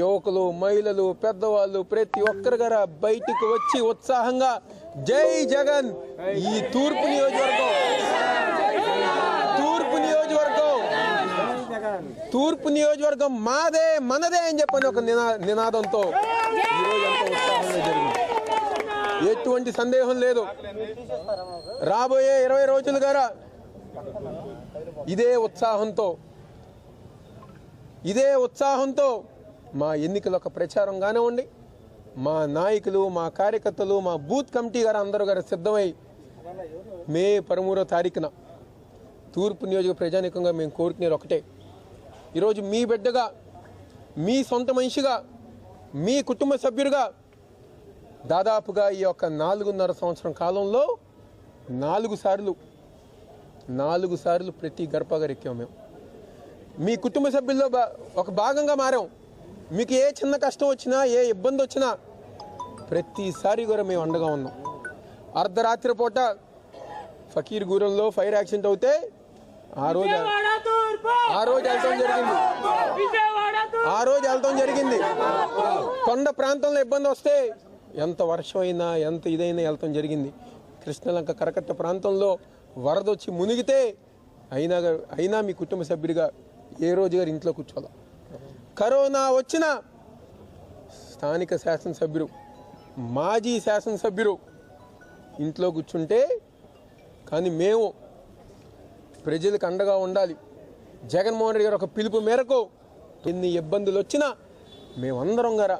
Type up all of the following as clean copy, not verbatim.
యువకులు, మహిళలు, పెద్దవాళ్ళు ప్రతి ఒక్కరు గారు బయటికి వచ్చి ఉత్సాహంగా జై జగన్. ఈ తూర్పు నియోజకవర్గం మాదే మనదే అని చెప్పని ఒక నినాదంతో ఈరోజు ఎంతో ఉత్సాహంగా జరిగింది. ఎటువంటి సందేహం లేదు, రాబోయే 20 రోజులు గారా ఇదే ఉత్సాహంతో మా ఎన్నికల ఒక ప్రచారం కానివ్వండి, మా నాయకులు, మా కార్యకర్తలు, మా బూత్ కమిటీ గారు అందరూ గారు సిద్ధమై మే 13వ తారీఖున తూర్పు నియోజక ప్రజానీకంగా మేము కోరుకునేది ఒకటే, ఈరోజు మీ బిడ్డగా, మీ సొంత మనిషిగా, మీ కుటుంబ సభ్యుడిగా దాదాపుగా ఈ యొక్క 4.5 సంవత్సరం కాలంలో 4 సార్లు ప్రతి గడపగా ఎక్కాం. మేము మీ కుటుంబ సభ్యుల్లో ఒక భాగంగా మారాం. మీకు ఏ చిన్న కష్టం వచ్చినా, ఏ ఇబ్బంది వచ్చినా ప్రతిసారి కూడా మేము అండగా ఉన్నాం. అర్ధరాత్రి పూట ఫకీర్గూడెంలో ఫైర్ యాక్సిడెంట్ అవుతే ఆ రోజు వెళ్తాం జరిగింది. కొండ ప్రాంతంలో ఇబ్బంది వస్తే ఎంత వర్షం అయినా, ఎంత ఇదైనా వెళ్తాం జరిగింది. కృష్ణలంక కరకట్ట ప్రాంతంలో వరద వచ్చి మునిగితే అయినా మీ కుటుంబ సభ్యుడిగా ఏ రోజు గారు ఇంట్లో కూర్చోాల. కరోనా వచ్చిన స్థానిక శాసనసభ్యుడు, మాజీ శాసనసభ్యుడు ఇంట్లో కూర్చుంటే, కానీ మేము ప్రజలకు అండగా ఉండాలి. జగన్మోహన్ రెడ్డి గారు ఒక పిలుపు మేరకు ఎన్ని ఇబ్బందులు వచ్చినా మేమందరం గారా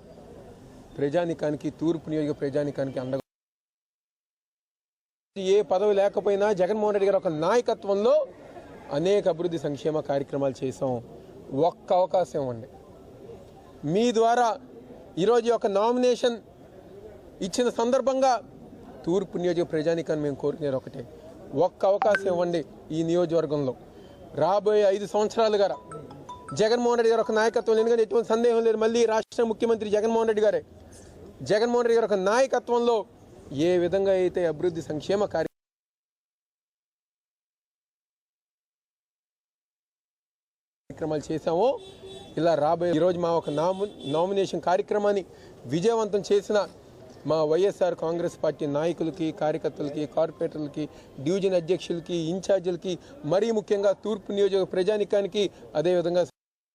ప్రజానికానికి, తూర్పు నియోజక ప్రజానికానికి అండగా, ఏ పదవి లేకపోయినా జగన్మోహన్ రెడ్డి గారు ఒక నాయకత్వంలో అనేక అభివృద్ధి సంక్షేమ కార్యక్రమాలు చేసాం. ఒక్క అవకాశం ఇవ్వండి. మీ ద్వారా ఈరోజు ఒక నామినేషన్ ఇచ్చిన సందర్భంగా తూర్పు నియోజక ప్రజానికాన్ని మేము కోరుకునేది ఒకటే, ఒక్క అవకాశం ఇవ్వండి. ఈ నియోజకవర్గంలో రాబోయే 5 సంవత్సరాలు గారా జగన్మోహన్ రెడ్డి గారు ఒక నాయకత్వం, ఎందుకంటే ఎటువంటి సందేహం లేదు, మళ్ళీ రాష్ట్ర ముఖ్యమంత్రి జగన్మోహన్ రెడ్డి గారు ఒక నాయకత్వంలో ఏ విధంగా అయితే అభివృద్ధి సంక్షేమ కార్యక్రమాలు చేశామో, ఇలా రాబోయే ఈరోజు మా ఒక నామినేషన్ కార్యక్రమాన్ని విజయవంతం చేసిన మా వైఎస్ఆర్ కాంగ్రెస్ పార్టీ నాయకులకి, కార్యకర్తలకి, కార్పొరేటర్లకి, డివిజన్ అధ్యక్షులకి, ఇన్ఛార్జీలకి, మరీ ముఖ్యంగా తూర్పు నియోజక ప్రజానికానికి, అదేవిధంగా